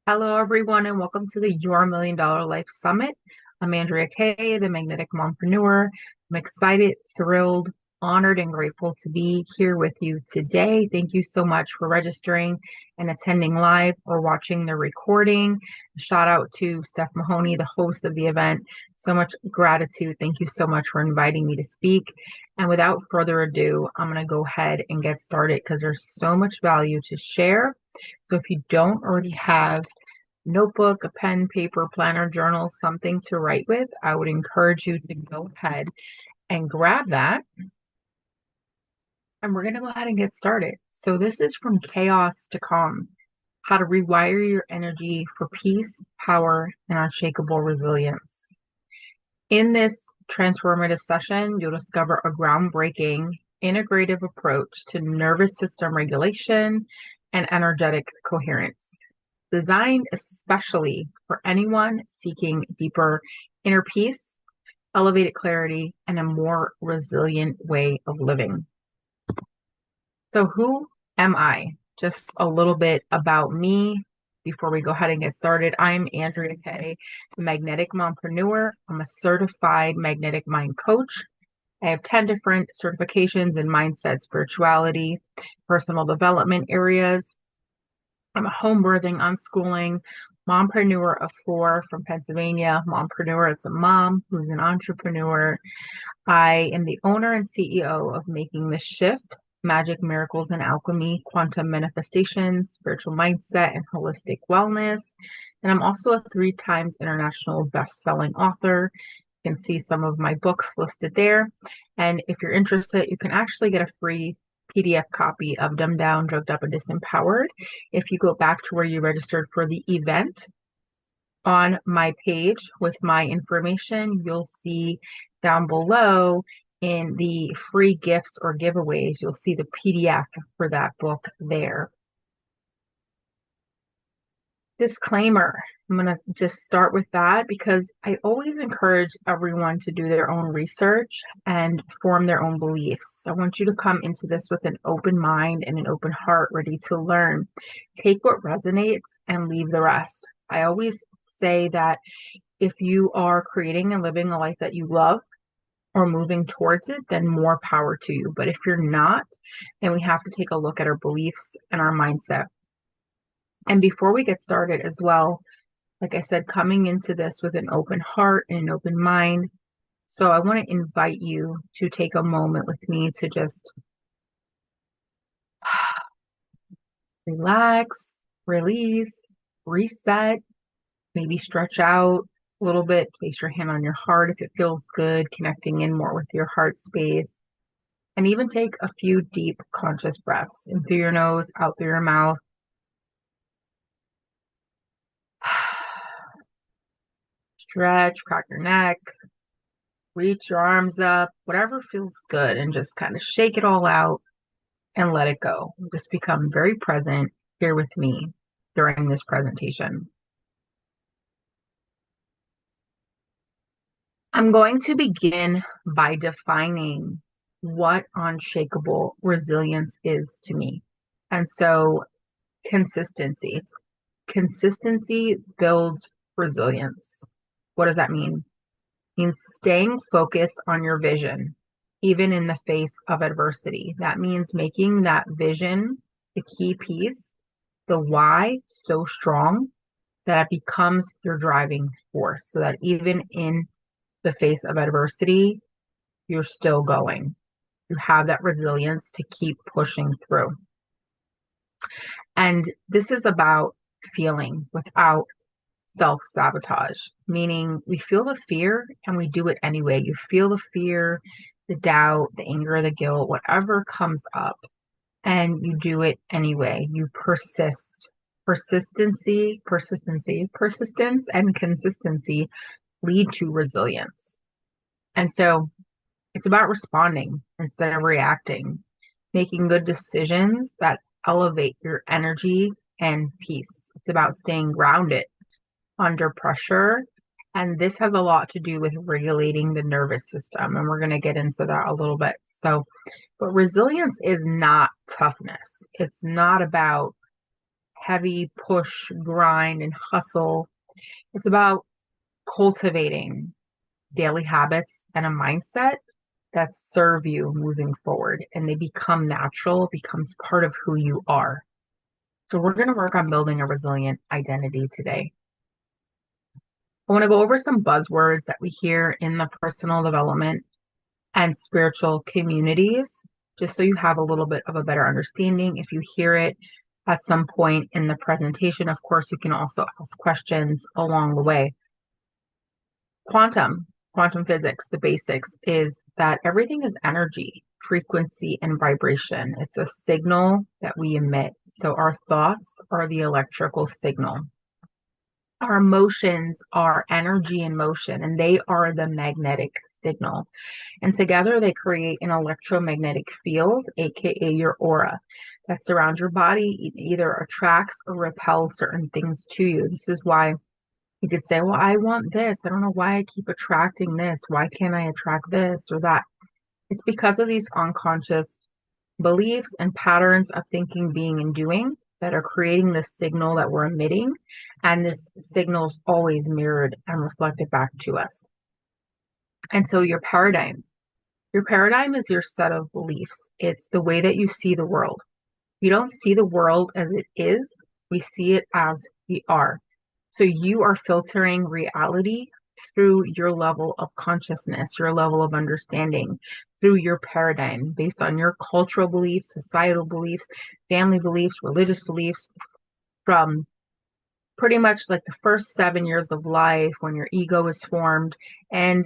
Hello, everyone, and welcome to the Your Million Dollar Life Summit. I'm Andrea Kay, the Magnetic Mompreneur. I'm excited, thrilled, honored, and grateful to be here with you today. Thank you so much for registering and attending live or watching the recording. Shout out to Steph Mahoney, the host of the event. So much gratitude. Thank you so much for inviting me to speak. And without further ado, I'm going to go ahead and get started because there's so much value to share. So if you don't already have notebook, a pen, paper, planner, journal, something to write with, I would encourage you to go ahead and grab that. And we're going to go ahead and get started. So this is From Chaos to Calm: How to Rewire Your Energy for Peace, Power, and Unshakable Resilience. In this transformative session, you'll discover a groundbreaking integrative approach to nervous system regulation and energetic coherence, designed especially for anyone seeking deeper inner peace, elevated clarity, and a more resilient way of living. So, who am I? Just a little bit about me before we go ahead and get started. I'm Andrea Kay, the Magnetic Mompreneur. I'm a certified magnetic mind coach. I have 10 different certifications in mindset, spirituality, personal development areas. I'm a home birthing, unschooling mompreneur of 4 from Pennsylvania. Mompreneur, it's a mom who's an entrepreneur. I am the owner and CEO of Making the Shift: Magic, Miracles, and Alchemy, Quantum Manifestation, Spiritual Mindset, and Holistic Wellness. And I'm also a 3 times international best-selling author. You can see some of my books listed there. And if you're interested, you can actually get a free PDF copy of Dumbed Down, Drugged Up, and Disempowered if you go back to where you registered for the event. On my page with my information, you'll see down below in the free gifts or giveaways, you'll see the PDF for that book there. Disclaimer. I'm going to just start with that because I always encourage everyone to do their own research and form their own beliefs. I want you to come into this with an open mind and an open heart, ready to learn. Take what resonates and leave the rest. I always say that if you are creating and living a life that you love or moving towards it, then more power to you. But if you're not, then we have to take a look at our beliefs and our mindset. And before we get started as well, like I said, coming into this with an open heart and an open mind. So I want to invite you to take a moment with me to just relax, release, reset, maybe stretch out a little bit, place your hand on your heart if it feels good, connecting in more with your heart space, and even take a few deep conscious breaths in through your nose, out through your mouth. Stretch, crack your neck, reach your arms up, whatever feels good, and just kind of shake it all out and let it go. Just become very present here with me during this presentation. I'm going to begin by defining what unshakable resilience is to me. And so consistency. Consistency builds resilience. What does that mean? It means staying focused on your vision, even in the face of adversity. That means making that vision the key piece, the why, so strong that it becomes your driving force, so that even in the face of adversity, you're still going. You have that resilience to keep pushing through. And this is about feeling without self-sabotage, meaning we feel the fear and we do it anyway. You feel the fear, the doubt, the anger, the guilt, whatever comes up, and you do it anyway. You persist. Persistence, and consistency lead to resilience. And so it's about responding instead of reacting, making good decisions that elevate your energy and peace. It's about staying grounded under pressure. And this has a lot to do with regulating the nervous system. And we're going to get into that a little bit. But resilience is not toughness. It's not about heavy push, grind, and hustle. It's about cultivating daily habits and a mindset that serve you moving forward, and they become natural, it becomes part of who you are. So we're going to work on building a resilient identity today. I want to go over some buzzwords that we hear in the personal development and spiritual communities, just so you have a little bit of a better understanding. If you hear it at some point in the presentation, of course, you can also ask questions along the way. Quantum physics, the basics is that everything is energy, frequency, and vibration. It's a signal that we emit. So our thoughts are the electrical signal. Our emotions are energy in motion, and they are the magnetic signal. And together they create an electromagnetic field, aka your aura, that surrounds your body. It either attracts or repels certain things to you. This is why you could say, well, I want this. I don't know why I keep attracting this. Why can't I attract this or that? It's because of these unconscious beliefs and patterns of thinking, being, and doing that are creating this signal that we're emitting. And this signal is always mirrored and reflected back to us. And so your paradigm is your set of beliefs. It's the way that you see the world. We don't see the world as it is. We see it as we are. So you are filtering reality through your level of consciousness, your level of understanding, through your paradigm, based on your cultural beliefs, societal beliefs, family beliefs, religious beliefs, from pretty much like the first 7 years of life when your ego is formed, and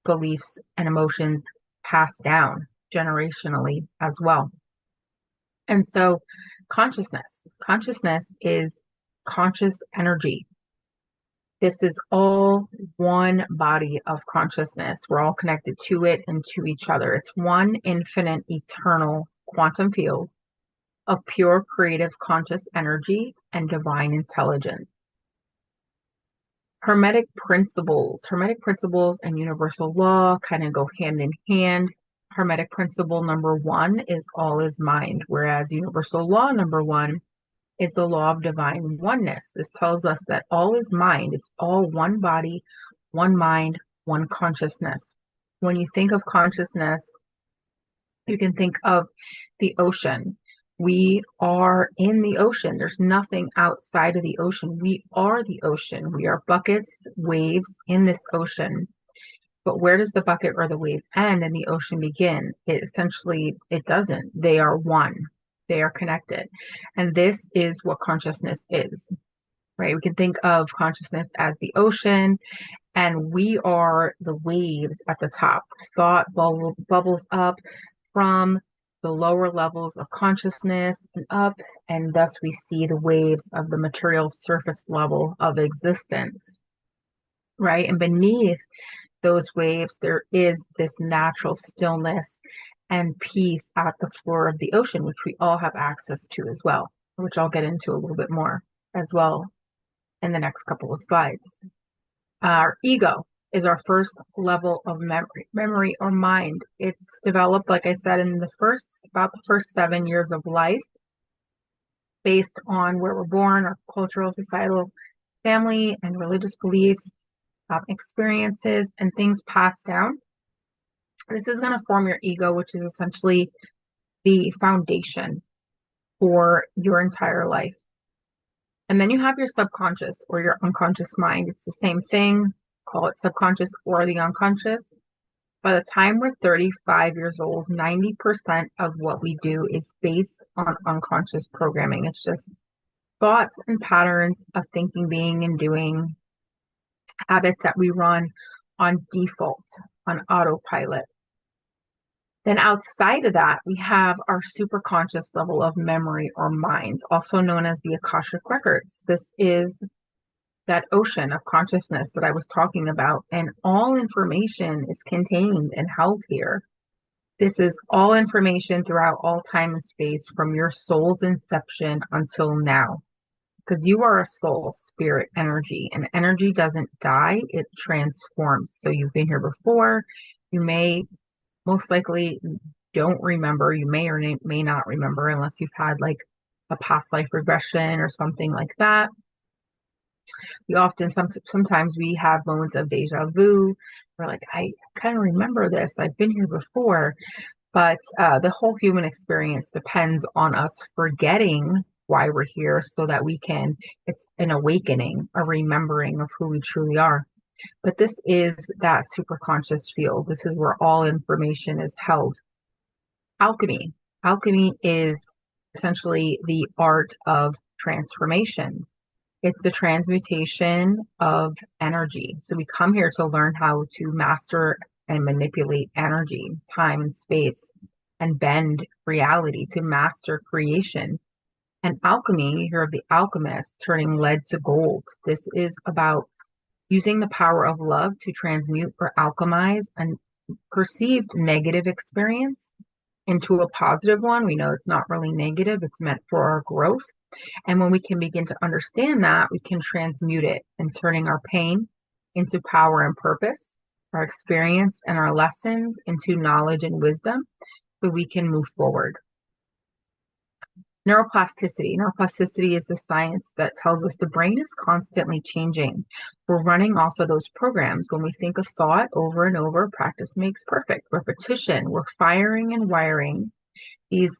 beliefs and emotions passed down generationally as well. And so consciousness is conscious energy. This is all one body of consciousness. We're all connected to it and to each other. It's one infinite, eternal quantum field of pure creative conscious energy and divine intelligence. Hermetic principles and universal law kind of go hand in hand. Hermetic principle number 1 is all is mind, whereas universal law number 1 is the law of divine oneness. This tells us that all is mind. It's all one body, one mind, one consciousness. When you think of consciousness, you can think of the ocean. We are in the ocean. There's nothing outside of the ocean. We are the ocean. We are buckets, waves in this ocean. But where does the bucket or the wave end and the ocean begin? It doesn't. They are one. They are connected. And this is what consciousness is, right? We can think of consciousness as the ocean, and we are the waves at the top. Thought bubbles up from the lower levels of consciousness and up, and thus we see the waves of the material surface level of existence, right? And beneath those waves, there is this natural stillness and peace at the floor of the ocean, which we all have access to as well, which I'll get into a little bit more as well in the next couple of slides. Our ego is our first level of memory or mind. It's developed, like I said, in about the first 7 years of life, based on where we're born, our cultural, societal, family, and religious beliefs, experiences, and things passed down. This is going to form your ego, which is essentially the foundation for your entire life. And then you have your subconscious or your unconscious mind. It's the same thing. Call it subconscious or the unconscious. By the time we're 35 years old, 90% of what we do is based on unconscious programming. It's just thoughts and patterns of thinking, being, and doing, habits that we run on default, on autopilot. Then outside of that, we have our superconscious level of memory or mind, also known as the Akashic Records. This is that ocean of consciousness that I was talking about, and all information is contained and held here. This is all information throughout all time and space from your soul's inception until now, because you are a soul, spirit, energy, and energy doesn't die, it transforms. So you've been here before, you may most likely don't remember, you may or may not remember unless you've had like a past life regression or something like that. We often, sometimes we have moments of deja vu. We're like, I kind of remember this. I've been here before. But the whole human experience depends on us forgetting why we're here so that it's an awakening, a remembering of who we truly are. But this is that superconscious field. This is where all information is held. Alchemy. Alchemy is essentially the art of transformation. It's the transmutation of energy. So we come here to learn how to master and manipulate energy, time and space, and bend reality to master creation. And alchemy, you hear of the alchemist turning lead to gold. This is about using the power of love to transmute or alchemize a perceived negative experience into a positive one. We know it's not really negative, it's meant for our growth. And when we can begin to understand that, we can transmute it and turning our pain into power and purpose, our experience and our lessons into knowledge and wisdom, so we can move forward. Neuroplasticity. Neuroplasticity is the science that tells us the brain is constantly changing. We're running off of those programs. When we think a thought over and over, practice makes perfect. Repetition, we're firing and wiring these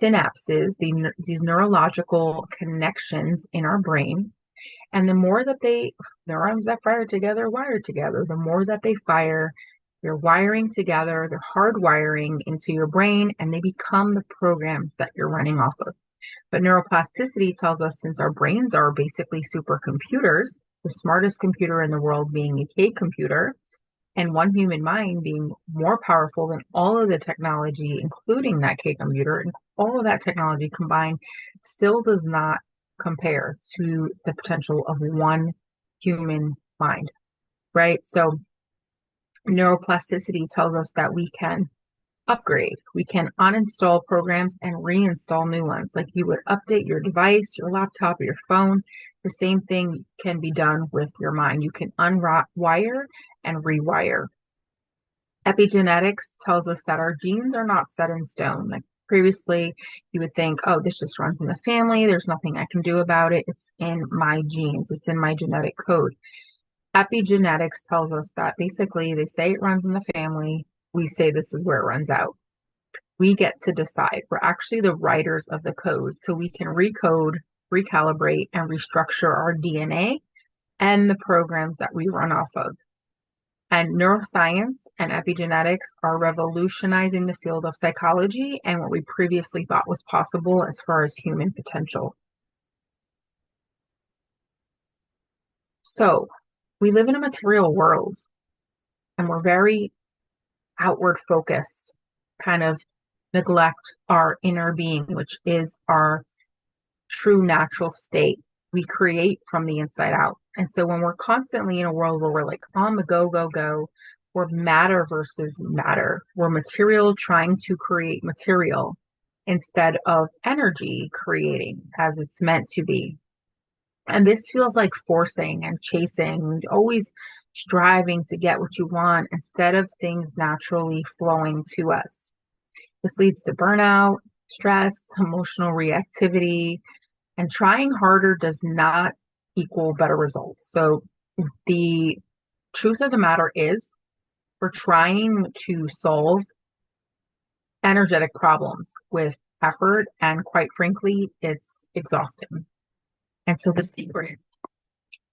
synapses, these neurological connections in our brain. And the more that neurons that fire together, wire together, the more that they fire, they're wiring together, they're hardwiring into your brain, and they become the programs that you're running off of. But neuroplasticity tells us since our brains are basically supercomputers, the smartest computer in the world being a K computer, and one human mind being more powerful than all of the technology, including that K computer, and all of that technology combined still does not compare to the potential of one human mind, right? So neuroplasticity tells us that we can upgrade. We can uninstall programs and reinstall new ones. Like you would update your device, your laptop, or your phone. The same thing can be done with your mind. You can unwire and rewire. Epigenetics tells us that our genes are not set in stone. Like previously, you would think, oh, this just runs in the family. There's nothing I can do about it. It's in my genes. It's in my genetic code. Epigenetics tells us that basically they say it runs in the family. We say this is where it runs out. We get to decide. We're actually the writers of the code. So we can recode, recalibrate, and restructure our DNA and the programs that we run off of. And neuroscience and epigenetics are revolutionizing the field of psychology and what we previously thought was possible as far as human potential. So we live in a material world and we're very outward focused, kind of neglect our inner being, which is our true natural state. We create from the inside out. And so when we're constantly in a world where we're like on the go, go, go, we're matter versus matter. We're material trying to create material instead of energy creating as it's meant to be. And this feels like forcing and chasing, always striving to get what you want instead of things naturally flowing to us. This leads to burnout, stress, emotional reactivity, and trying harder does not equal better results. So the truth of the matter is we're trying to solve energetic problems with effort, and quite frankly, it's exhausting. And so the secret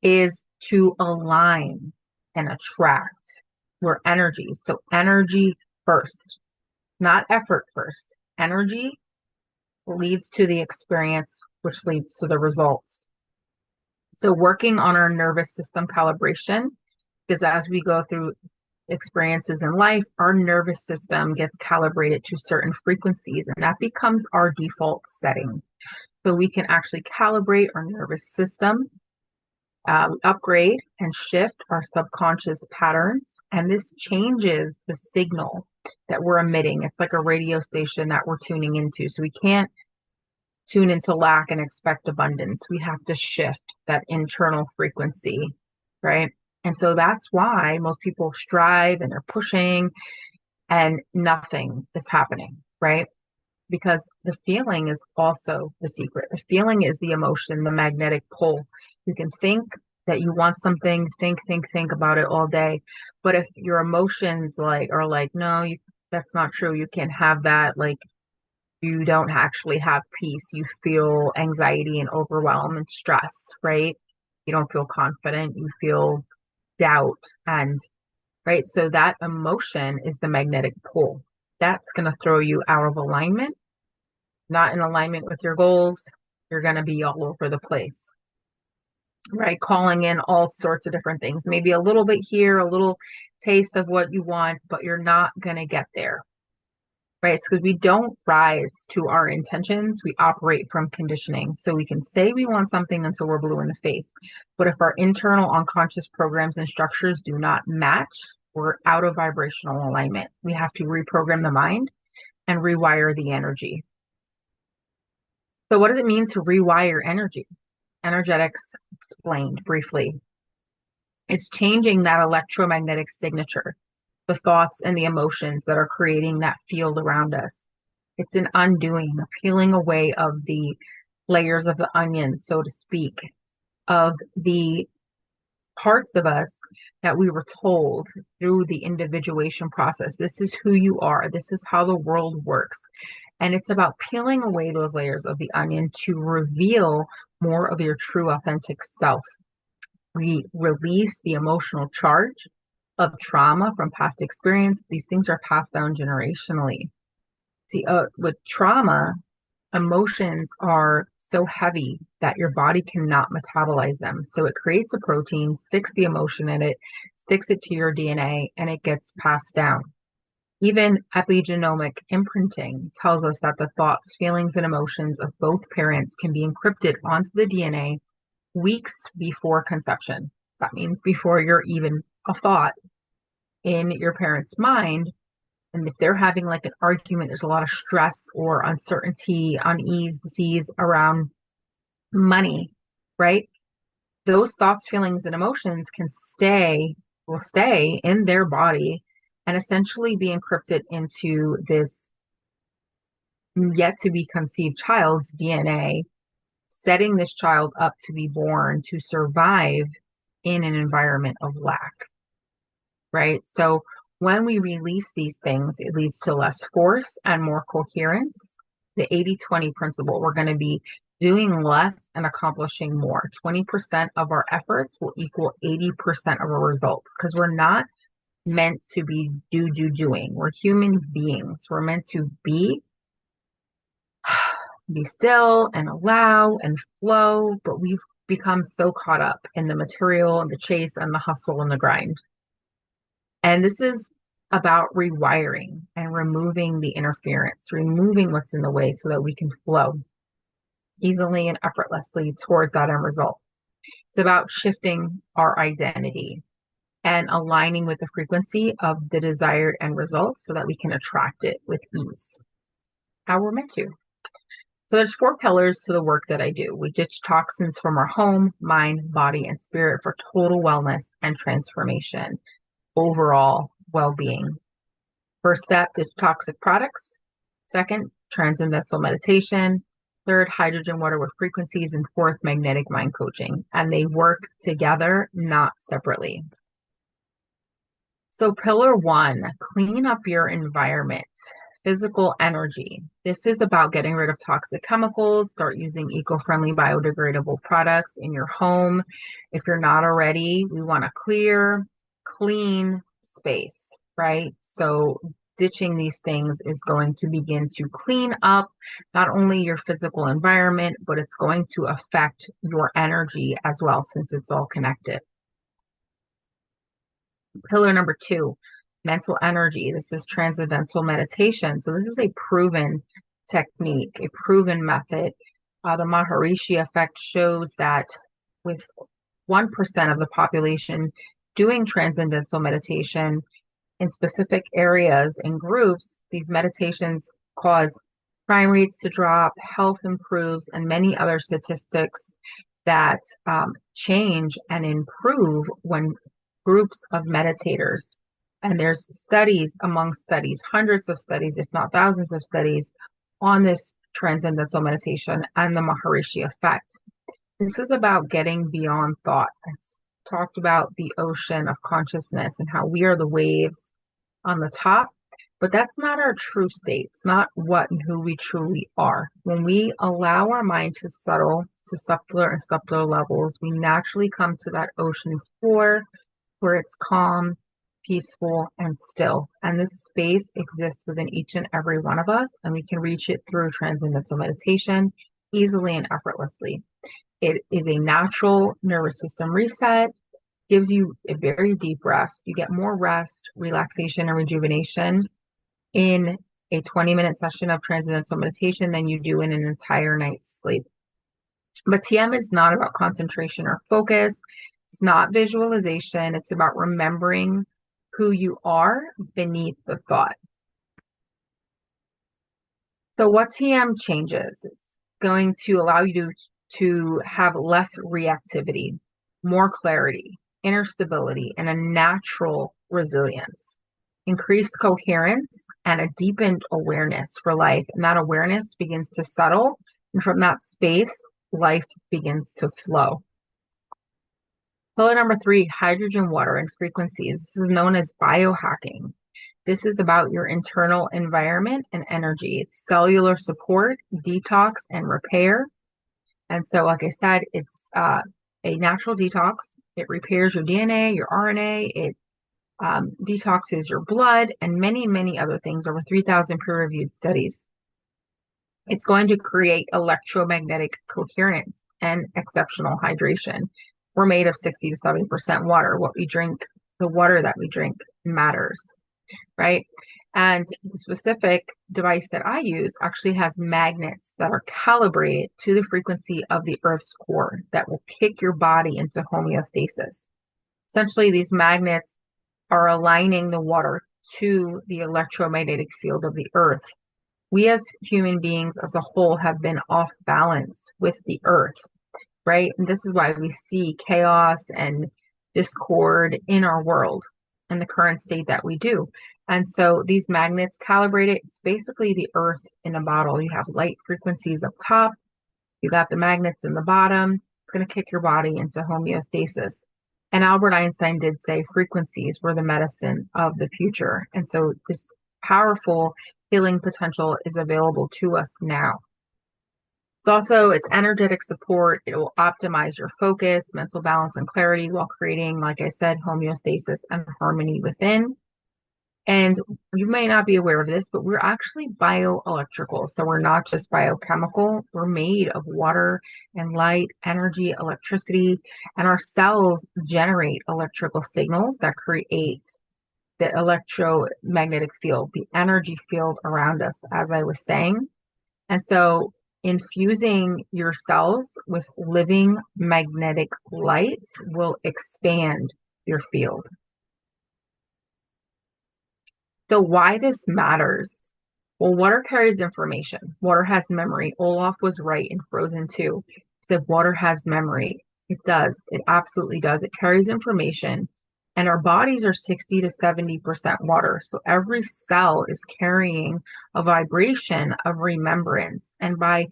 is to align and attract your energy. So energy first, not effort first. Energy leads to the experience, which leads to the results. So working on our nervous system calibration, because as we go through experiences in life, our nervous system gets calibrated to certain frequencies, and that becomes our default setting. So we can actually calibrate our nervous system, upgrade and shift our subconscious patterns, and this changes the signal that we're emitting. It's like a radio station that we're tuning into. So we can't tune into lack and expect abundance. We have to shift that internal frequency, right? And so that's why most people strive and they're pushing and nothing is happening, right? because the feeling is also the secret. The feeling is the emotion, the magnetic pull. You can think that you want something, think about it all day. But if your emotions are like, no, that's not true. You can't have that. Like you don't actually have peace. You feel anxiety and overwhelm and stress, right? You don't feel confident. You feel doubt and right. So that emotion is the magnetic pull. That's going to throw you out of alignment, not in alignment with your goals. You're going to be all over the place, right? Calling in all sorts of different things, maybe a little bit here, a little taste of what you want, but you're not going to get there, right? Because we don't rise to our intentions. We operate from conditioning. So we can say we want something until we're blue in the face. But if our internal unconscious programs and structures do not match, we're out of vibrational alignment. We have to reprogram the mind and rewire the energy. So what does it mean to rewire energy? Energetics explained briefly. It's changing that electromagnetic signature, the thoughts and the emotions that are creating that field around us. It's an undoing, a peeling away of the layers of the onion, so to speak, of the parts of us that we were told through the individuation process. This is who you are. This is how the world works. And it's about peeling away those layers of the onion to reveal more of your true authentic self. We release the emotional charge of trauma from past experience. These things are passed down generationally. See, with trauma, emotions are so heavy that your body cannot metabolize them. So it creates a protein, sticks the emotion in it, sticks it to your DNA, and it gets passed down. Even epigenomic imprinting tells us that the thoughts, feelings, and emotions of both parents can be encrypted onto the DNA weeks before conception. That means before you're even a thought in your parent's mind. And if they're having like an argument, there's a lot of stress or uncertainty, unease, disease around money, right? Those thoughts, feelings, and emotions will stay in their body and essentially be encrypted into this yet to be conceived child's DNA, setting this child up to be born to survive in an environment of lack, right? So when we release these things, it leads to less force and more coherence. The 80-20 principle, we're going to be doing less and accomplishing more. 20% of our efforts will equal 80% of our results because we're not meant to be doing. We're human beings. We're meant to be still and allow and flow, but we've become so caught up in the material and the chase and the hustle and the grind. And this is about rewiring and removing the interference, removing what's in the way so that we can flow easily and effortlessly towards that end result. It's about shifting our identity and aligning with the frequency of the desired end result so that we can attract it with ease, how we're meant to. So there's 4 pillars to the work that I do. We ditch toxins from our home, mind, body, and spirit for total wellness and transformation, overall well-being. First step, ditch toxic products. Second, transcendental meditation. Third, hydrogen water with frequencies. And fourth, magnetic mind coaching. And they work together, not separately. So pillar 1, clean up your environment. Physical energy. This is about getting rid of toxic chemicals. Start using eco-friendly biodegradable products in your home. If you're not already, we want a clear, clean space, right? So ditching these things is going to begin to clean up not only your physical environment, but it's going to affect your energy as well, since it's all connected. Pillar number 2, mental energy. This is transcendental meditation. So this is a proven technique, a proven method. The Maharishi effect shows that with 1% of the population doing transcendental meditation in specific areas and groups, these meditations cause crime rates to drop, health improves, and many other statistics that change and improve when groups of meditators. And there's studies among studies, hundreds of studies, if not thousands of studies, on this transcendental meditation and the Maharishi effect. This is about getting beyond thought. I talked about the ocean of consciousness and how we are the waves on the top, but that's not our true state. It's not what and who we truly are. When we allow our mind to settle to subtler and subtler levels, we naturally come to that ocean floor where it's calm, peaceful, and still. And this space exists within each and every one of us, and we can reach it through transcendental meditation easily and effortlessly. It is a natural nervous system reset, gives you a very deep rest. You get more rest, relaxation, and rejuvenation in a 20-minute session of transcendental meditation than you do in an entire night's sleep. But TM is not about concentration or focus. It's not visualization. It's about remembering who you are beneath the thought. So what TM changes? It's going to allow you to have less reactivity, more clarity, inner stability, and a natural resilience, increased coherence, and a deepened awareness for life. And that awareness begins to settle. And from that space, life begins to flow. Pillar number 3, hydrogen, water, and frequencies. This is known as biohacking. This is about your internal environment and energy. It's cellular support, detox, and repair. And so, like I said, it's a natural detox. It repairs your DNA, your RNA. It detoxes your blood, and many, many other things. Over 3,000 peer-reviewed studies. It's going to create electromagnetic coherence and exceptional hydration. We're made of 60 to 70% water. What we drink, the water that we drink matters, right? And the specific device that I use actually has magnets that are calibrated to the frequency of the Earth's core that will kick your body into homeostasis. Essentially, these magnets are aligning the water to the electromagnetic field of the Earth. We as human beings as a whole have been off balance with the Earth, right? And this is why we see chaos and discord in our world and the current state that we do. And so these magnets calibrate it. It's basically the Earth in a bottle. You have light frequencies up top. You got the magnets in the bottom. It's going to kick your body into homeostasis. And Albert Einstein did say frequencies were the medicine of the future. And so this powerful healing potential is available to us now. It's energetic support. It will optimize your focus, mental balance, and clarity while creating, like I said, homeostasis and harmony within. And you may not be aware of this, but we're actually bioelectrical. So we're not just biochemical. We're made of water and light, energy, electricity, and our cells generate electrical signals that create the electromagnetic field, the energy field around us, as I was saying. And so infusing your cells with living magnetic light will expand your field. So why this matters? Well, water carries information. Water has memory. Olaf was right in Frozen 2. He said water has memory. It does. It absolutely does. It carries information. And our bodies are 60 to 70% water. So every cell is carrying a vibration of remembrance. And by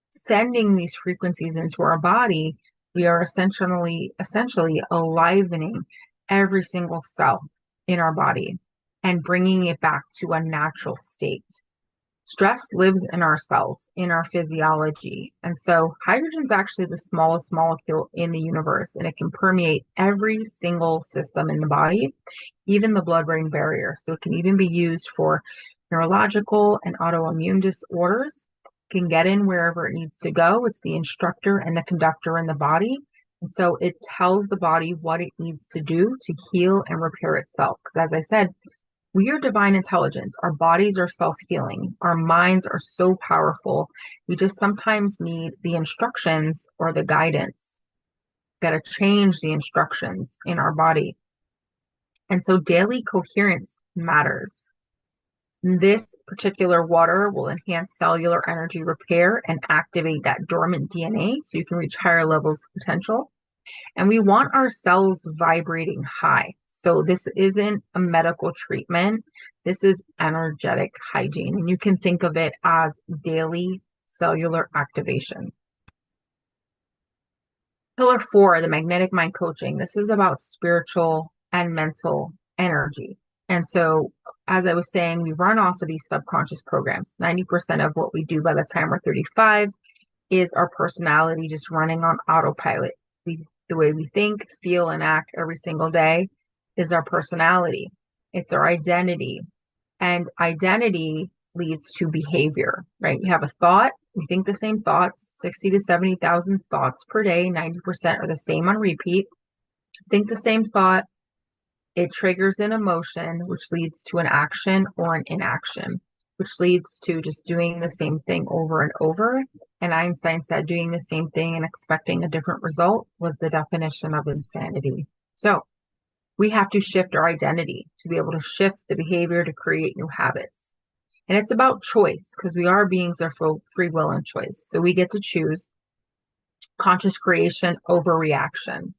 sending these frequencies into our body, we are essentially alivening every single cell in our body and bringing it back to a natural state. Stress lives in our cells, in our physiology. And so hydrogen is actually the smallest molecule in the universe, and it can permeate every single system in the body, even the blood-brain barrier. So it can even be used for neurological and autoimmune disorders. It can get in wherever it needs to go. It's the instructor and the conductor in the body. And so it tells the body what it needs to do to heal and repair itself. Because as I said, we are divine intelligence. Our bodies are self-healing. Our minds are so powerful. We just sometimes need the instructions or the guidance. Got to change the instructions in our body. And so daily coherence matters. This particular water will enhance cellular energy repair and activate that dormant DNA so you can reach higher levels of potential. And we want our cells vibrating high. So this isn't a medical treatment. This is energetic hygiene. And you can think of it as daily cellular activation. Pillar 4, the magnetic mind coaching. This is about spiritual and mental energy. And so, as I was saying, we run off of these subconscious programs. 90% of what we do by the time we're 35 is our personality just running on autopilot. The way we think, feel, and act every single day is our personality. It's our identity. And identity leads to behavior, right? You have a thought, we think the same thoughts, 60 to 70,000 thoughts per day, 90% are the same on repeat. Think the same thought, it triggers an emotion, which leads to an action or an inaction, which leads to just doing the same thing over and over. And Einstein said doing the same thing and expecting a different result was the definition of insanity. So we have to shift our identity to be able to shift the behavior to create new habits. And it's about choice because we are beings of free will and choice. So we get to choose conscious creation over reaction.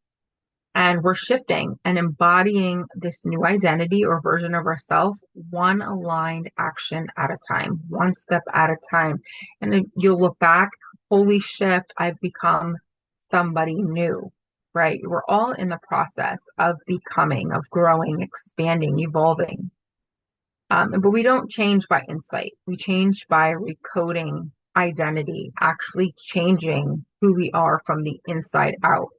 And we're shifting and embodying this new identity or version of ourselves, one aligned action at a time, one step at a time. And then you'll look back, holy shift, I've become somebody new, right? We're all in the process of becoming, of growing, expanding, evolving. But we don't change by insight. We change by recoding identity, actually changing who we are from the inside out.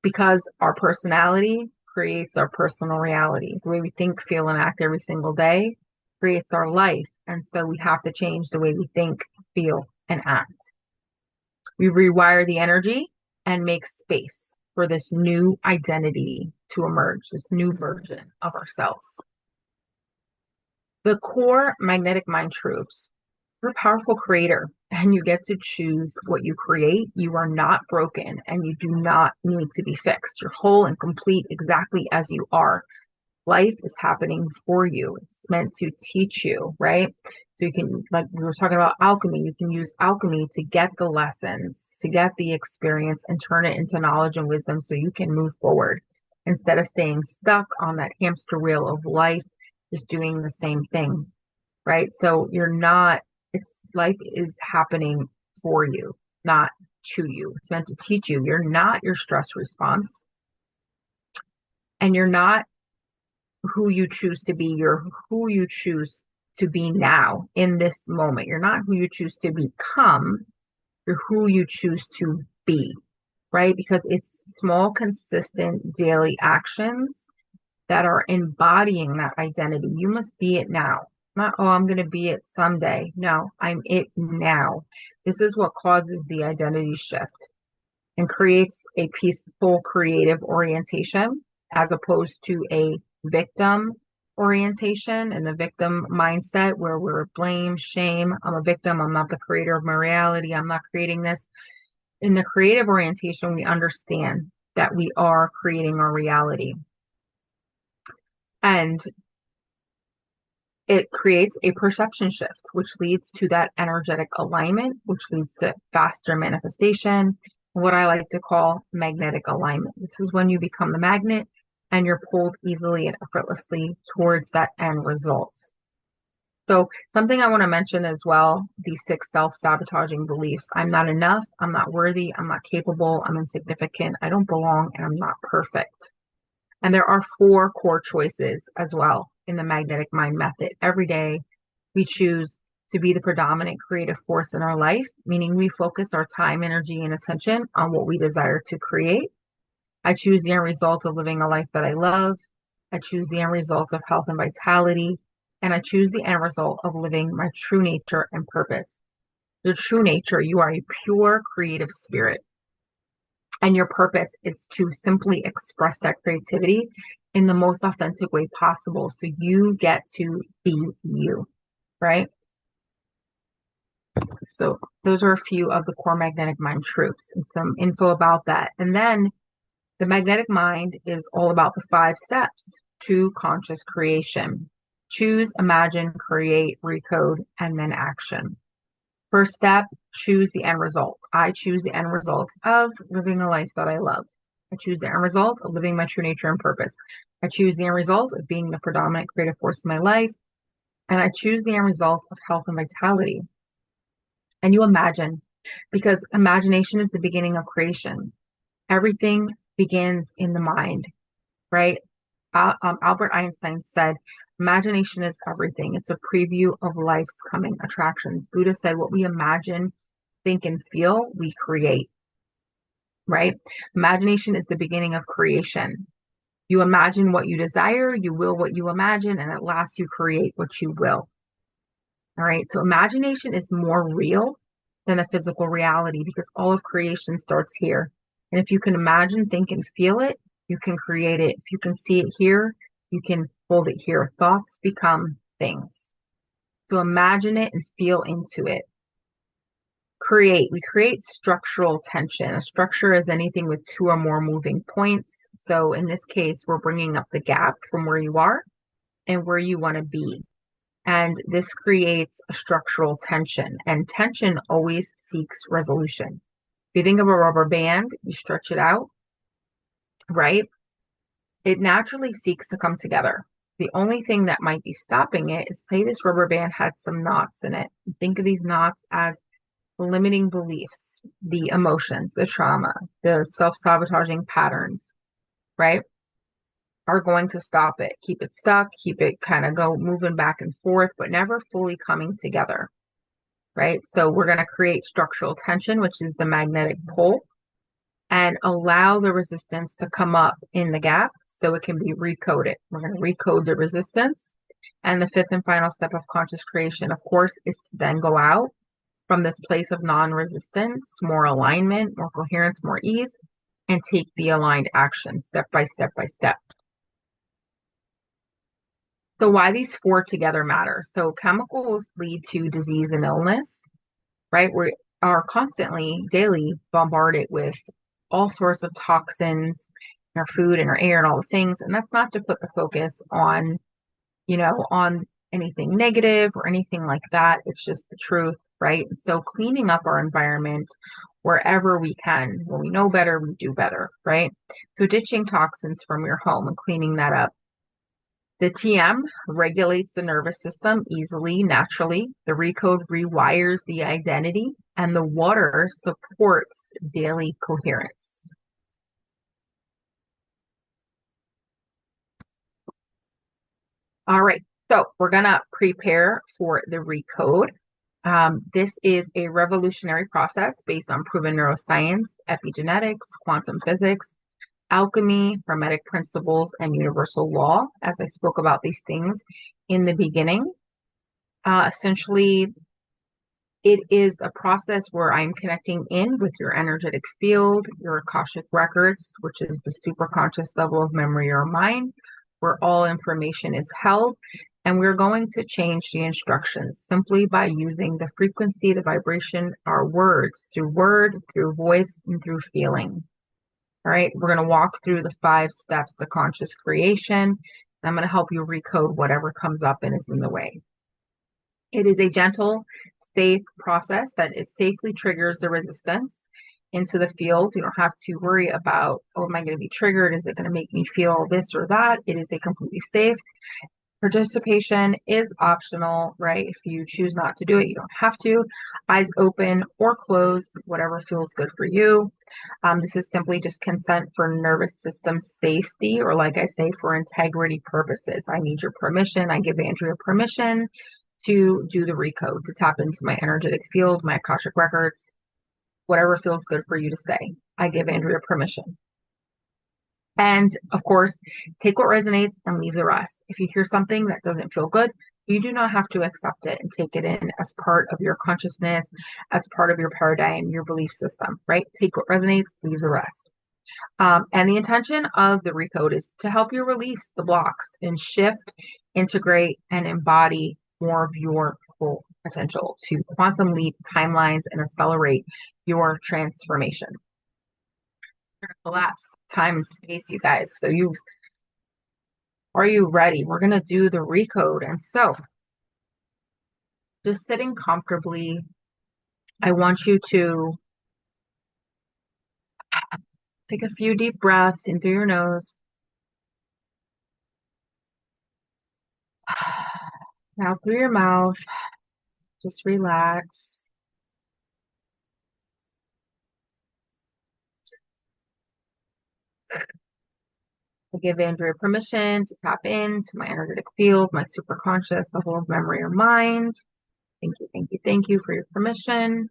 Because our personality creates our personal reality. The way we think, feel, and act every single day creates our life. And so we have to change the way we think, feel, and act. We rewire the energy and make space for this new identity to emerge, this new version of ourselves. The core magnetic mind truths. You're a powerful creator and you get to choose what you create. You are not broken and you do not need to be fixed. You're whole and complete exactly as you are. Life is happening for you. It's meant to teach you, right? So you can, like we were talking about alchemy, you can use alchemy to get the lessons, to get the experience and turn it into knowledge and wisdom so you can move forward instead of staying stuck on that hamster wheel of life, just doing the same thing, right? So you're not, life is happening for you, not to you. It's meant to teach you. You're not your stress response. And you're not who you choose to be. You're who you choose to be now in this moment. You're not who you choose to become. You're who you choose to be, right? Because it's small, consistent daily actions that are embodying that identity. You must be it now. Not, oh, I'm going to be it someday. No, I'm it now. This is what causes the identity shift and creates a peaceful, creative orientation as opposed to a victim orientation and the victim mindset where we're blame, shame. I'm a victim. I'm not the creator of my reality. I'm not creating this. In the creative orientation, we understand that we are creating our reality. And it creates a perception shift, which leads to that energetic alignment, which leads to faster manifestation, what I like to call magnetic alignment. This is when you become the magnet and you're pulled easily and effortlessly towards that end result. So something I want to mention as well, these 6 self-sabotaging beliefs. I'm not enough, I'm not worthy, I'm not capable, I'm insignificant, I don't belong, and I'm not perfect. And there are 4 core choices as well in the magnetic mind method. Every day we choose to be the predominant creative force in our life, meaning we focus our time, energy, and attention on what we desire to create. I choose the end result of living a life that I love. I choose the end result of health and vitality. And I choose the end result of living my true nature and purpose. Your true nature, you are a pure creative spirit. And your purpose is to simply express that creativity in the most authentic way possible. So you get to be you, right? So those are a few of the core magnetic mind truths and some info about that. And then the magnetic mind is all about the 5 steps to conscious creation. Choose, imagine, create, recode, and then action. First step, choose the end result. I choose the end result of living a life that I love. I choose the end result of living my true nature and purpose. I choose the end result of being the predominant creative force in my life. And I choose the end result of health and vitality. And you imagine, because imagination is the beginning of creation. Everything begins in the mind, right? Albert Einstein said, imagination is everything. It's a preview of life's coming attractions. Buddha said, what we imagine, think, and feel, we create, right? Imagination is the beginning of creation. You imagine what you desire, you will what you imagine, and at last you create what you will. All right. So imagination is more real than the physical reality because all of creation starts here. And if you can imagine, think, and feel it, you can create it. If you can see it here, you can hold it here. Thoughts become things. So imagine it and feel into it. Create. We create structural tension. A structure is anything with two or more moving points. So in this case, we're bringing up the gap from where you are and where you want to be. And this creates a structural tension, and tension always seeks resolution. If you think of a rubber band, you stretch it out, right? It naturally seeks to come together. The only thing that might be stopping it is, say this rubber band had some knots in it. Think of these knots as limiting beliefs, the emotions, the trauma, the self-sabotaging patterns, right? Are going to stop it, keep it stuck, keep it kind of go moving back and forth, but never fully coming together, right? So we're going to create structural tension, which is the magnetic pull, and allow the resistance to come up in the gap so it can be recoded. We're going to recode the resistance. And the fifth and final step of conscious creation, of course, is to then go out from this place of non-resistance, more alignment, more coherence, more ease, and take the aligned action step by step by step. So why these four together matter. So chemicals lead to disease and illness, right? We are constantly, daily bombarded with all sorts of toxins in our food and our air and all the things. And that's not to put the focus on, on anything negative or anything like that. It's just the truth, right? So cleaning up our environment wherever we can, when we know better, we do better, right? So ditching toxins from your home and cleaning that up. The TM regulates the nervous system easily, naturally. The recode rewires the identity, and the water supports daily coherence. All right, so we're going to prepare for the recode. This is a revolutionary process based on proven neuroscience, epigenetics, quantum physics, alchemy, hermetic principles, and universal law, as I spoke about these things in the beginning. Essentially, it is a process where I'm connecting in with your energetic field, your Akashic records, which is the superconscious level of memory or mind, where all information is held. And we're going to change the instructions simply by using the frequency, the vibration, our words, through word, through voice, and through feeling. All right, we're going to walk through the 5 steps to conscious creation. I'm going to help you recode whatever comes up and is in the way. It is a gentle, safe process that it safely triggers the resistance into the field. You don't have to worry about, oh, am I going to be triggered? Is it going to make me feel this or that? It is a completely safe. Participation is optional, right? If you choose not to do it, you don't have to. Eyes open or closed, whatever feels good for you. This is simply just consent for nervous system safety, or like I say, for integrity purposes. I need your permission. I give Andrea permission to do the recode, to tap into my energetic field, my Akashic records, whatever feels good for you to say. I give Andrea permission. And of course, take what resonates and leave the rest. If you hear something that doesn't feel good, you do not have to accept it and take it in as part of your consciousness, as part of your paradigm, your belief system, right? Take what resonates, leave the rest. And the intention of the recode is to help you release the blocks and shift, integrate, and embody more of your full potential to quantum leap timelines and accelerate your transformation. Collapse time and space, you guys. So are you ready? We're going to do the recode. And so just sitting comfortably, I want you to Take a few deep breaths in through your nose. Now through your mouth, just relax. I give Andrea permission to tap into my energetic field, my superconscious, the whole of memory or mind. Thank you, thank you, thank you for your permission.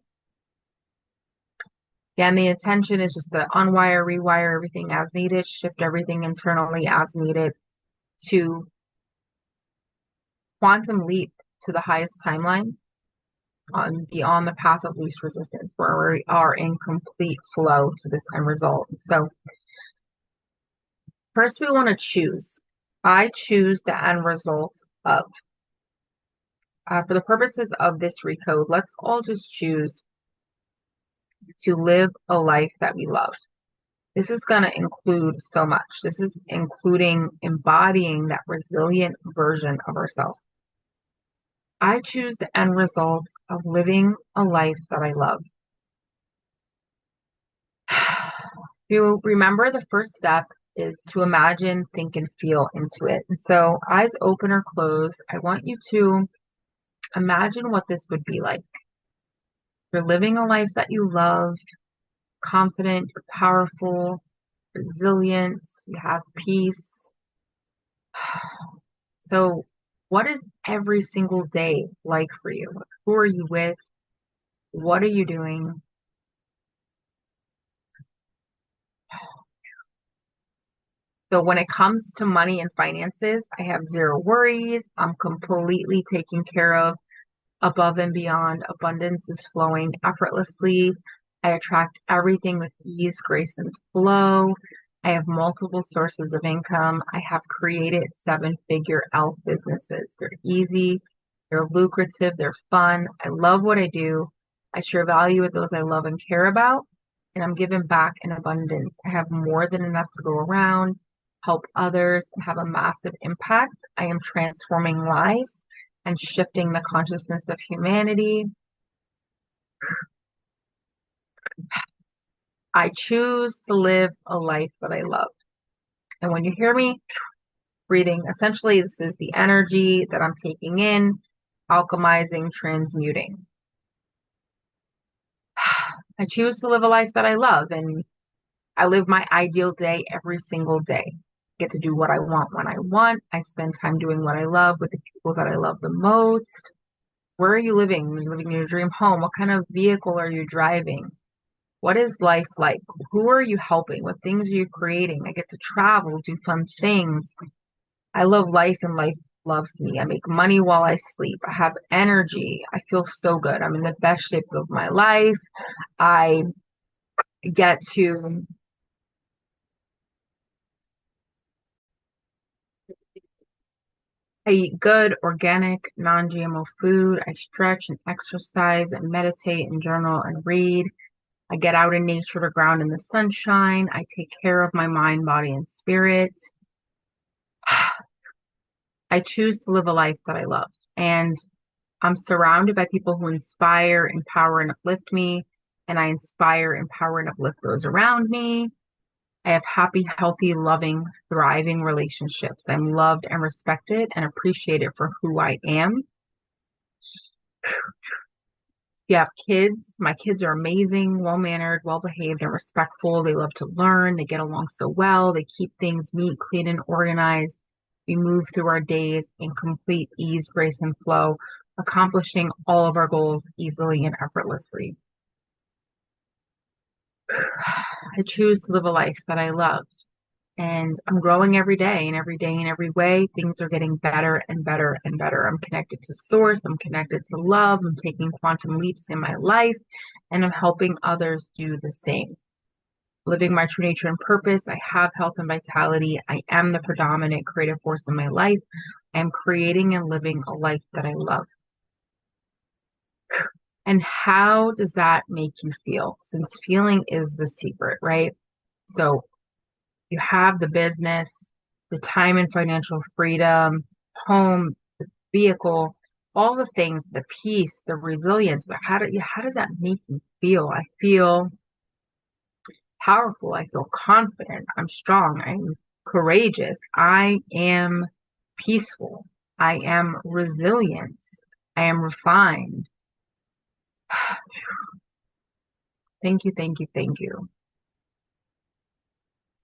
Again, the intention is just to unwire, rewire everything as needed, shift everything internally as needed to quantum leap to the highest timeline on beyond the path of least resistance, where we are in complete flow to this end result. So first we want to choose. I choose the end result of. For the purposes of this recode, let's all just choose to live a life that we love. This is going to include so much. This is including embodying that resilient version of ourselves. I choose the end result of living a life that I love. You remember the first step is to imagine, think, and feel into it. And so, eyes open or closed, I want you to imagine what this would be like. You're living a life that you love, confident, you're powerful, resilient, you have peace. So, what is every single day like for you? Like, who are you with? What are you doing? So when it comes to money and finances, I have zero worries. I'm completely taken care of, above and beyond. Abundance is flowing effortlessly. I attract everything with ease, grace, and flow. I have multiple sources of income. I have created seven-figure elf businesses. They're easy, they're lucrative, they're fun. I love what I do. I share value with those I love and care about, and I'm giving back in abundance. I have more than enough to go around, help others, and have a massive impact. I am transforming lives and shifting the consciousness of humanity. I choose to live a life that I love. And when you hear me breathing, essentially, this is the energy that I'm taking in, alchemizing, transmuting. I choose to live a life that I love, and I live my ideal day every single day. I get to do what I want when I want. I spend time doing what I love with the people that I love the most. Where are you living? Are you living in your dream home? What kind of vehicle are you driving? What is life like? Who are you helping? What things are you creating? I get to travel, do fun things. I love life and life loves me. I make money while I sleep. I have energy. I feel so good. I'm in the best shape of my life. I get to I eat good, organic, non-GMO food. I stretch and exercise and meditate and journal and read. I get out in nature to ground in the sunshine. I take care of my mind, body, and spirit. I choose to live a life that I love. And I'm surrounded by people who inspire, empower, and uplift me. And I inspire, empower, and uplift those around me. I have happy, healthy, loving, thriving relationships. I'm loved and respected and appreciated for who I am. You have kids. My kids are amazing, well-mannered, well-behaved, and respectful. They love to learn. They get along so well. They keep things neat, clean, and organized. We move through our days in complete ease, grace, and flow, accomplishing all of our goals easily and effortlessly. I choose to live a life that I love. And I'm growing every day, and every day in every way, things are getting better and better and better. I'm connected to source, I'm connected to love, I'm taking quantum leaps in my life, and I'm helping others do the same. Living my true nature and purpose, I have health and vitality. I am the predominant creative force in my life. I am creating and living a life that I love. And how does that make you feel? Since feeling is the secret, right? So you have the business, the time and financial freedom, home, the vehicle, all the things, the peace, the resilience. But how does that make you feel? I feel powerful. I feel confident. I'm strong. I'm courageous. I am peaceful. I am resilient. I am refined. Thank you, thank you, thank you.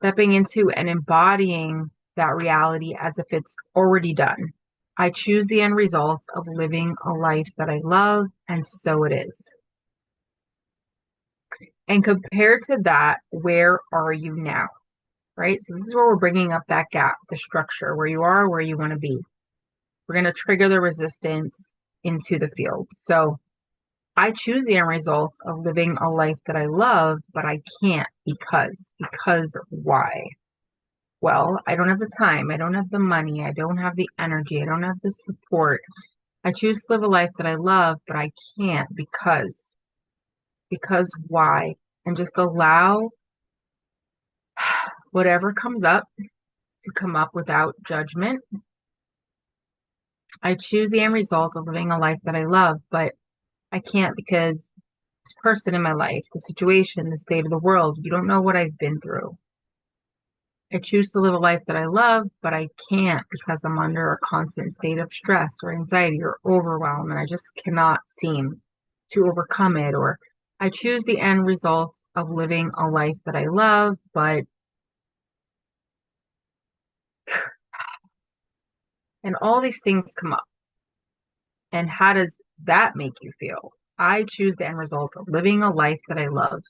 Stepping into and embodying that reality as if it's already done. I choose the end results of living a life that I love, and so it is. And compared to that, where are you now? Right? So this is where we're bringing up that gap, the structure, where you are, where you want to be. We're going to trigger the resistance into the field. So I choose the end results of living a life that I love, but I can't because why? Well, I don't have the time. I don't have the money. I don't have the energy. I don't have the support. I choose to live a life that I love, but I can't because why? And just allow whatever comes up to come up without judgment. I choose the end result of living a life that I love, but I can't because this person in my life, the situation, the state of the world, you don't know what I've been through. I choose to live a life that I love, but I can't because I'm under a constant state of stress or anxiety or overwhelm, and I just cannot seem to overcome it. Or I choose the end result of living a life that I love, but and all these things come up. And how does that make you feel? I choose the end result of living a life that I love,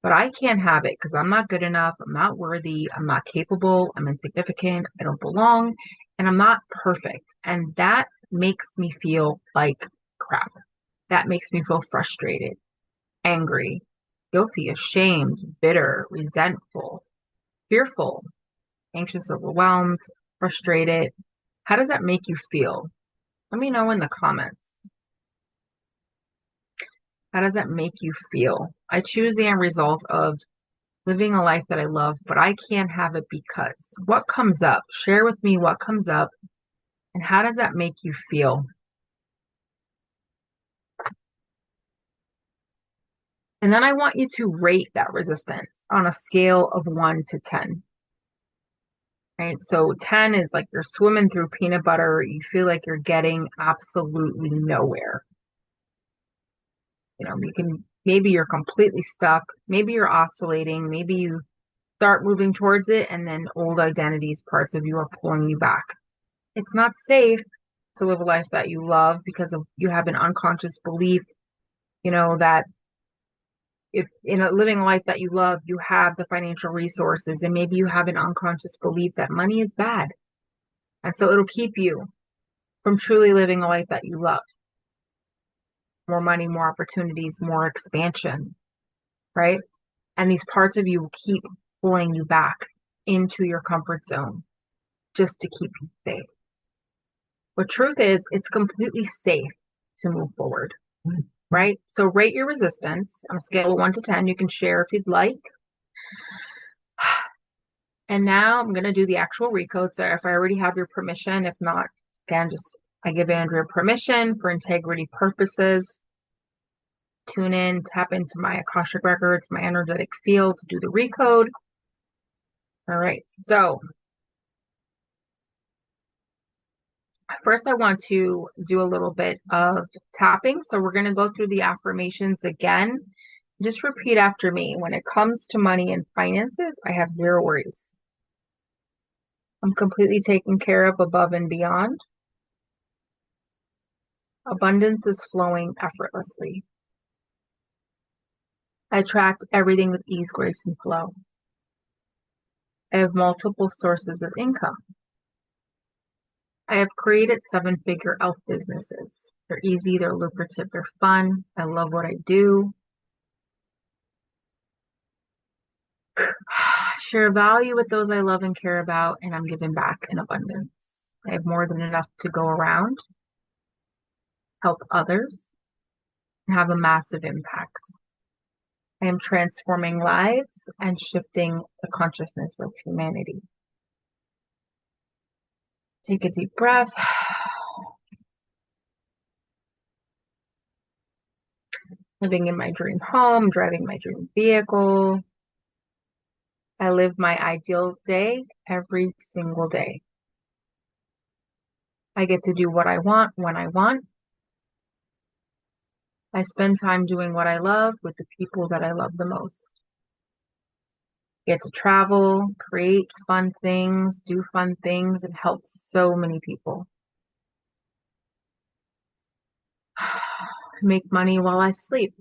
but I can't have it because I'm not good enough. I'm not worthy. I'm not capable. I'm insignificant. I don't belong. And I'm not perfect. And that makes me feel like crap. That makes me feel frustrated, angry, guilty, ashamed, bitter, resentful, fearful, anxious, overwhelmed, frustrated. How does that make you feel? Let me know in the comments. How does that make you feel? I choose the end result of living a life that I love, but I can't have it because what comes up? Share with me what comes up and how does that make you feel? And then I want you to rate that resistance on a scale of 1 to 10. Right? So 10 is like you're swimming through peanut butter. You feel like you're getting absolutely nowhere. Maybe you're completely stuck. Maybe you're oscillating. Maybe you start moving towards it and then old identities, parts of you are pulling you back. It's not safe to live a life that you love because of you have an unconscious belief, that if in living a life that you love, you have the financial resources, and maybe you have an unconscious belief that money is bad. And so it'll keep you from truly living a life that you love. More money, more opportunities, more expansion, right? And these parts of you will keep pulling you back into your comfort zone just to keep you safe. But truth is, it's completely safe to move forward, right? So rate your resistance on a scale of 1 to 10. You can share if you'd like. And now I'm going to do the actual recode. So if I already have your permission, if not, again, I give Andrea permission for integrity purposes. Tune in, tap into my Akashic records, my energetic field to do the recode. All right, so first I want to do a little bit of tapping. So we're going to go through the affirmations again. Just repeat after me. When it comes to money and finances, I have zero worries. I'm completely taken care of above and beyond. Abundance is flowing effortlessly. I attract everything with ease, grace, and flow. I have multiple sources of income. I have created 7-figure elf businesses. They're easy, they're lucrative, they're fun. I love what I do. Share value with those I love and care about, and I'm giving back in abundance. I have more than enough to go around, help others, and have a massive impact. I am transforming lives and shifting the consciousness of humanity. Take a deep breath. Living in my dream home, driving my dream vehicle, I live my ideal day every single day. I get to do what I want when I want. I spend time doing what I love with the people that I love the most. Get to travel, create fun things, do fun things, and help so many people. Make money while I sleep.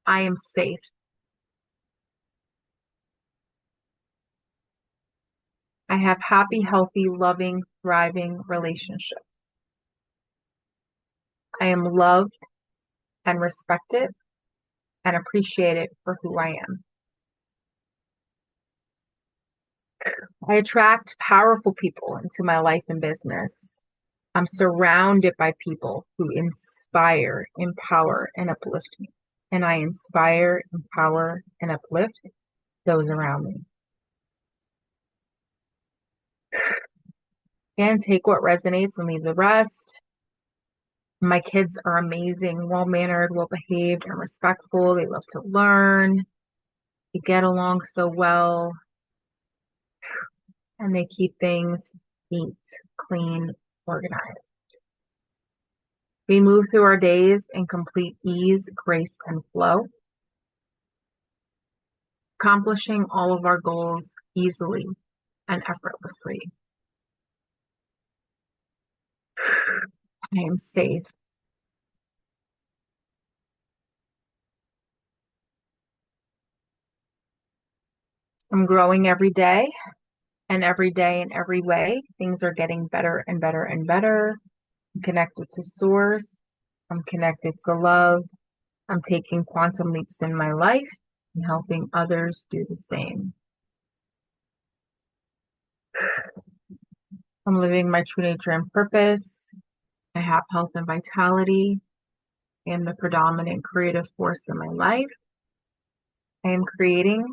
I am safe. I have happy, healthy, loving, thriving relationships. I am loved and respected and appreciated for who I am. I attract powerful people into my life and business. I'm surrounded by people who inspire, empower, and uplift me. And I inspire, empower, and uplift those around me. And take what resonates and leave the rest. My kids are amazing, well-mannered, well-behaved, and respectful. They love to learn. They get along so well, and they keep things neat, clean, organized. We move through our days in complete ease, grace, and flow, accomplishing all of our goals easily and effortlessly. I am safe. I'm growing every day, and every day in every way, things are getting better and better and better. I'm connected to source. I'm connected to love. I'm taking quantum leaps in my life and helping others do the same. I'm living my true nature and purpose. I have health and vitality. I am the predominant creative force in my life. I am creating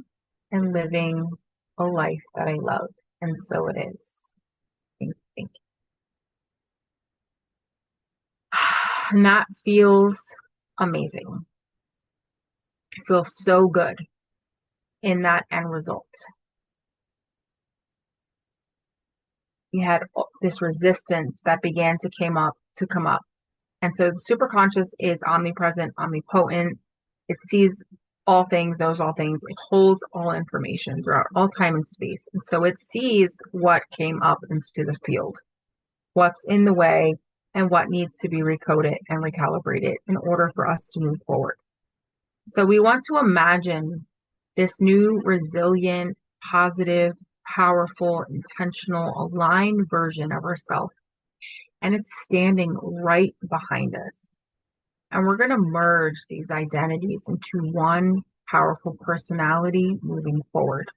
and living a life that I love, and so it is. Thank you. And that feels amazing. I feel so good in that end result. We had this resistance that began to come up. And so the superconscious is omnipresent, omnipotent. It sees all things, knows all things. It holds all information throughout all time and space. And so it sees what came up into the field, what's in the way, and what needs to be recoded and recalibrated in order for us to move forward. So we want to imagine this new, resilient, positive, powerful, intentional, aligned version of ourselves. And it's standing right behind us. And we're going to merge these identities into one powerful personality moving forward.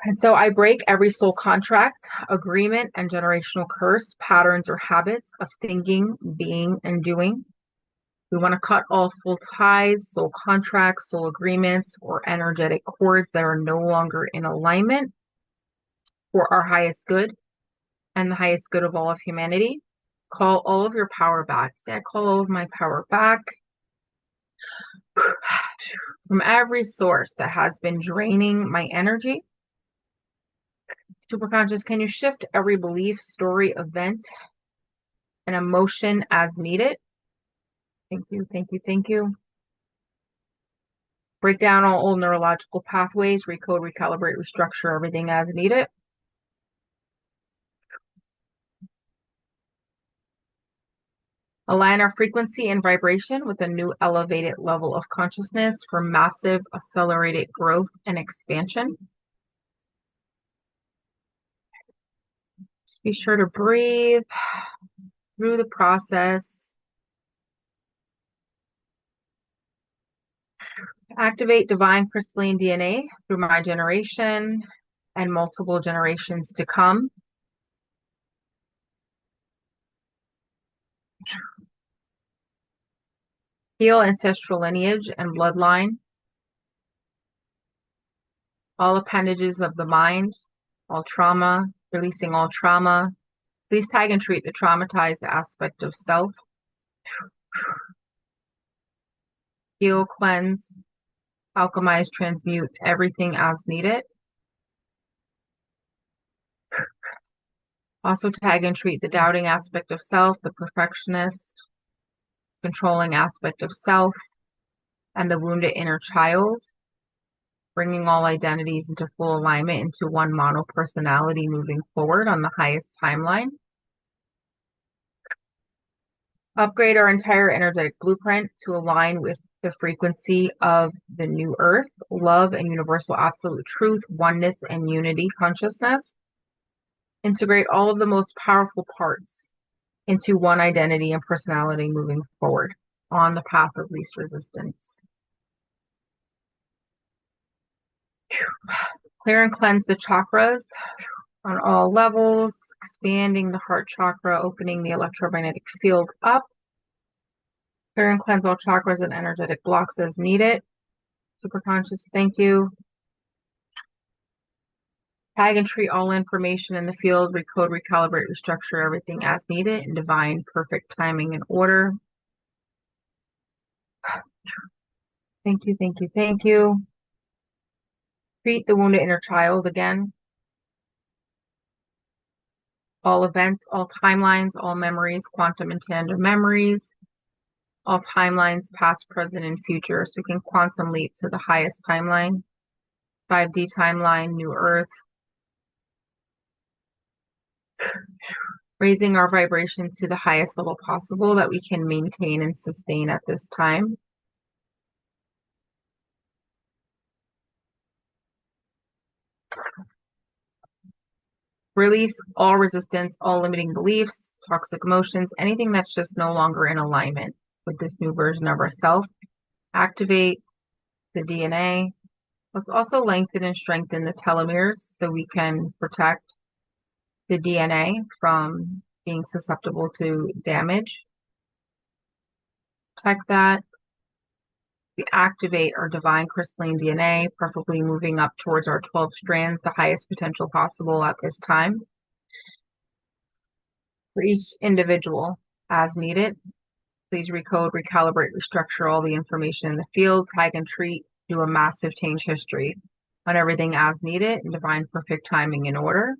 And so I break every soul contract, agreement, and generational curse, patterns, or habits of thinking, being, and doing. We want to cut all soul ties, soul contracts, soul agreements, or energetic cords that are no longer in alignment for our highest good and the highest good of all of humanity. Call all of your power back. Say, I call all of my power back from every source that has been draining my energy. Superconscious, can you shift every belief, story, event, and emotion as needed? Thank you, thank you, thank you. Break down all old neurological pathways, recode, recalibrate, restructure everything as needed. Align our frequency and vibration with a new elevated level of consciousness for massive accelerated growth and expansion. Just be sure to breathe through the process. Activate divine crystalline DNA through my generation and multiple generations to come. Heal ancestral lineage and bloodline. All appendages of the mind, all trauma, releasing all trauma. Please tag and treat the traumatized aspect of self. Heal, cleanse, alchemize, transmute, everything as needed. Also tag and treat the doubting aspect of self, the perfectionist, controlling aspect of self, and the wounded inner child, bringing all identities into full alignment into one mono personality moving forward on the highest timeline. Upgrade our entire energetic blueprint to align with the frequency of the new earth, love and universal absolute truth, oneness and unity consciousness. Integrate all of the most powerful parts into one identity and personality moving forward on the path of least resistance. Clear and cleanse the chakras on all levels, expanding the heart chakra, opening the electromagnetic field up. Clear and cleanse all chakras and energetic blocks as needed. Superconscious, thank you. Tag and treat all information in the field, recode, recalibrate, restructure everything as needed in divine, perfect timing and order. Thank you, thank you, thank you. Treat the wounded inner child again. All events, all timelines, all memories, quantum and tandem memories, all timelines, past, present, and future. So we can quantum leap to the highest timeline, 5D timeline, new earth. Raising our vibration to the highest level possible that we can maintain and sustain at this time. Release all resistance, all limiting beliefs, toxic emotions, anything that's just no longer in alignment with this new version of ourselves. Activate the DNA. Let's also lengthen and strengthen the telomeres so we can protect the DNA from being susceptible to damage. Protect that. We activate our divine crystalline DNA, preferably moving up towards our 12 strands, the highest potential possible at this time. For each individual, as needed, please recode, recalibrate, restructure all the information in the field, tag and treat, do a massive change history on everything as needed in divine perfect timing and order.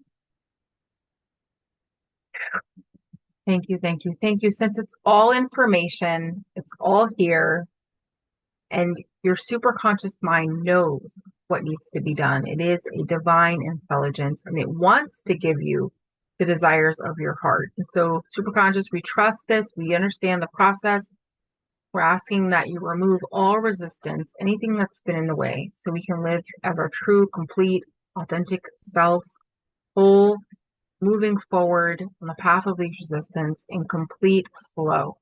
Thank you, thank you, thank you. Since it's all information, it's all here, and your superconscious mind knows what needs to be done. It is a divine intelligence, and it wants to give you the desires of your heart. And so, superconscious, we trust this. We understand the process. We're asking that you remove all resistance, anything that's been in the way, so we can live as our true, complete, authentic selves, whole, moving forward on the path of least resistance in complete flow.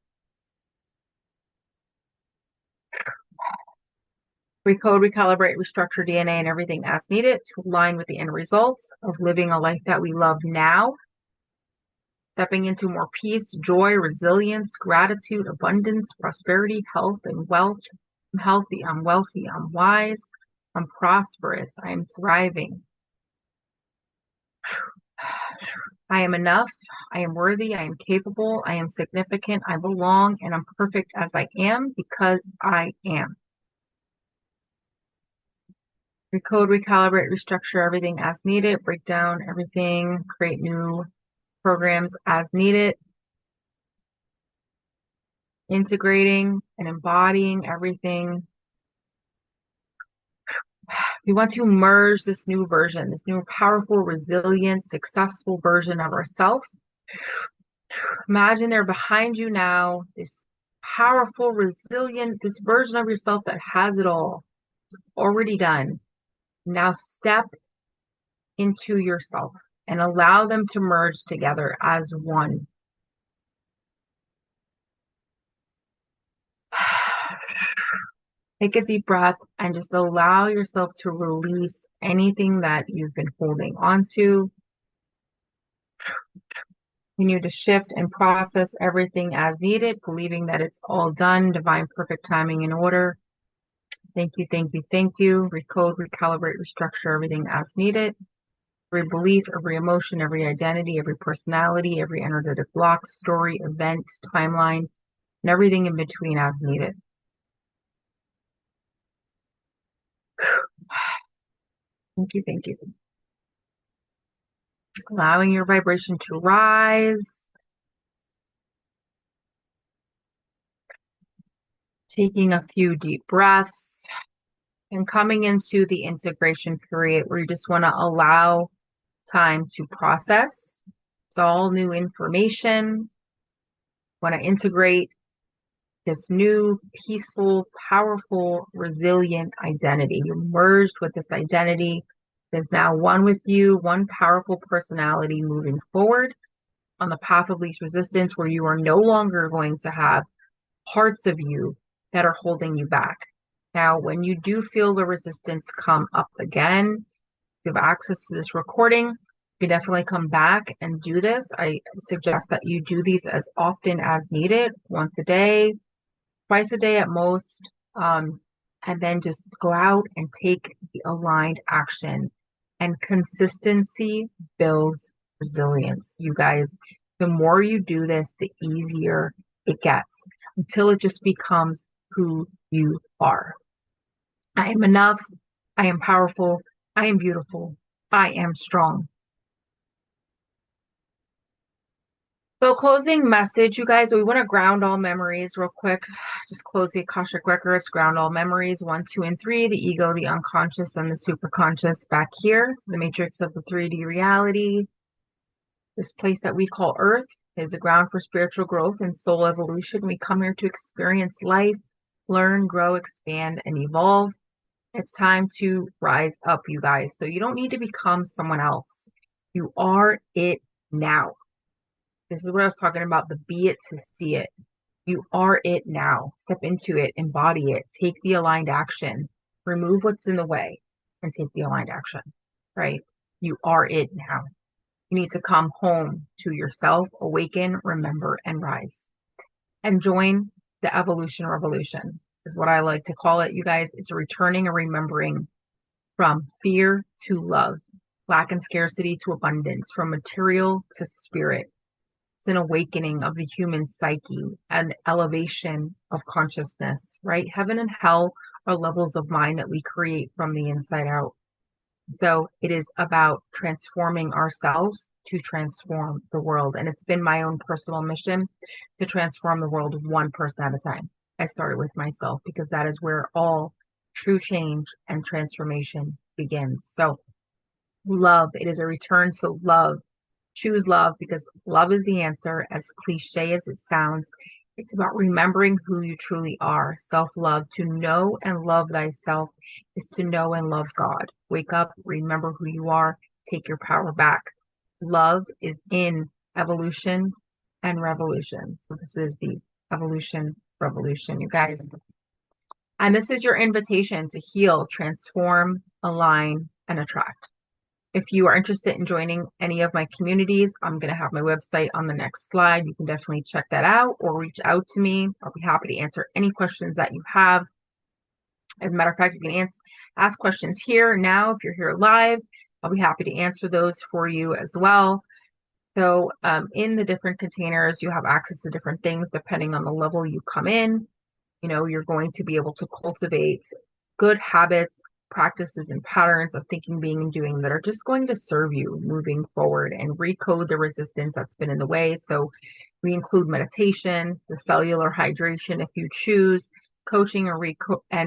Recode, recalibrate, restructure DNA and everything as needed to align with the end results of living a life that we love now. Stepping into more peace, joy, resilience, gratitude, abundance, prosperity, health, and wealth. I'm healthy, I'm wealthy, I'm wise, I'm prosperous, I am thriving. I am enough, I am worthy, I am capable, I am significant, I belong, and I'm perfect as I am because I am. Recode, recalibrate, restructure everything as needed, break down everything, create new programs as needed, integrating and embodying everything. We want to merge this new version, this new powerful, resilient, successful version of ourselves. Imagine they're behind you now, this powerful, resilient, this version of yourself that has it all. It's already done. Now step into yourself and allow them to merge together as one. Take a deep breath and just allow yourself to release anything that you've been holding onto. Continue to shift and process everything as needed, believing that it's all done, divine perfect timing and order. Thank you, thank you, thank you. Recode, recalibrate, restructure everything as needed. Every belief, every emotion, every identity, every personality, every energetic block, story, event, timeline, and everything in between as needed. Thank you. Thank you. Allowing your vibration to rise. Taking a few deep breaths and coming into the integration period where you just want to allow time to process. It's all new information. Want to integrate this new, peaceful, powerful, resilient identity. You're merged with this identity. There's now one with you, one powerful personality moving forward on the path of least resistance, where you are no longer going to have parts of you that are holding you back. Now, when you do feel the resistance come up again, you have access to this recording. You can definitely come back and do this. I suggest that you do these as often as needed, once a day, twice a day at most, and then just go out and take the aligned action. And consistency builds resilience. You guys, the more you do this, the easier it gets until it just becomes who you are. I am enough. I am powerful. I am beautiful. I am strong. So closing message, you guys, we want to ground all memories real quick. Just close the Akashic records, ground all memories, 1, 2, and 3, the ego, the unconscious, and the superconscious back here. So the matrix of the 3D reality. This place that we call Earth is a ground for spiritual growth and soul evolution. We come here to experience life, learn, grow, expand, and evolve. It's time to rise up, you guys. So you don't need to become someone else. You are it now. This is what I was talking about, the be it to see it. You are it now. Step into it, embody it, take the aligned action, remove what's in the way, and take the aligned action, right? You are it now. You need to come home to yourself, awaken, remember, and rise. And join the evolution revolution, is what I like to call it, you guys. It's a returning and remembering from fear to love, lack and scarcity to abundance, from material to spirit. It's an awakening of the human psyche and elevation of consciousness, right? Heaven and hell are levels of mind that we create from the inside out. So it is about transforming ourselves to transform the world. And it's been my own personal mission to transform the world one person at a time. I started with myself because that is where all true change and transformation begins. So love, it is a return to love. Choose love because love is the answer. As cliche as it sounds, it's about remembering who you truly are. Self-love, to know and love thyself, is to know and love God. Wake up, remember who you are, take your power back. Love is in evolution and revolution. So this is the evolution revolution, you guys. And this is your invitation to heal, transform, align, and attract. If you are interested in joining any of my communities, I'm going to have my website on the next slide. You can definitely check that out or reach out to me. I'll be happy to answer any questions that you have. As a matter of fact, you can ask questions here now. If you're here live, I'll be happy to answer those for you as well. So in the different containers, you have access to different things depending on the level you come in. You know, you're going to be able to cultivate good habits, practices, and patterns of thinking, being, and doing that are just going to serve you moving forward and recode the resistance that's been in the way. So we include meditation, the cellular hydration if you choose, coaching and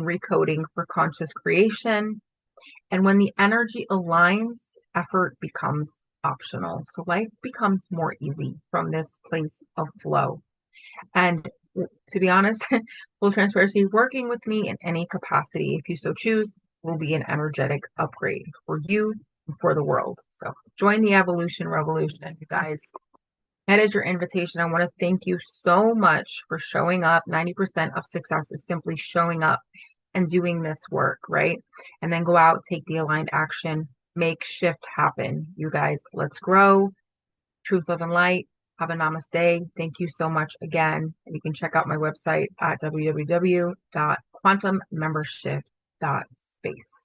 recoding for conscious creation. And when the energy aligns, effort becomes optional. So life becomes more easy from this place of flow. And to be honest, full transparency, working with me in any capacity, if you so choose, will be an energetic upgrade for you and for the world. So join the evolution revolution, you guys. That is your invitation. I want to thank you so much for showing up. 90% of success is simply showing up and doing this work, right? And then go out, take the aligned action, make shift happen. You guys, let's grow. Truth, love, and light. Have a namaste. Thank you so much again. You can check out my website at www.quantummembership.space.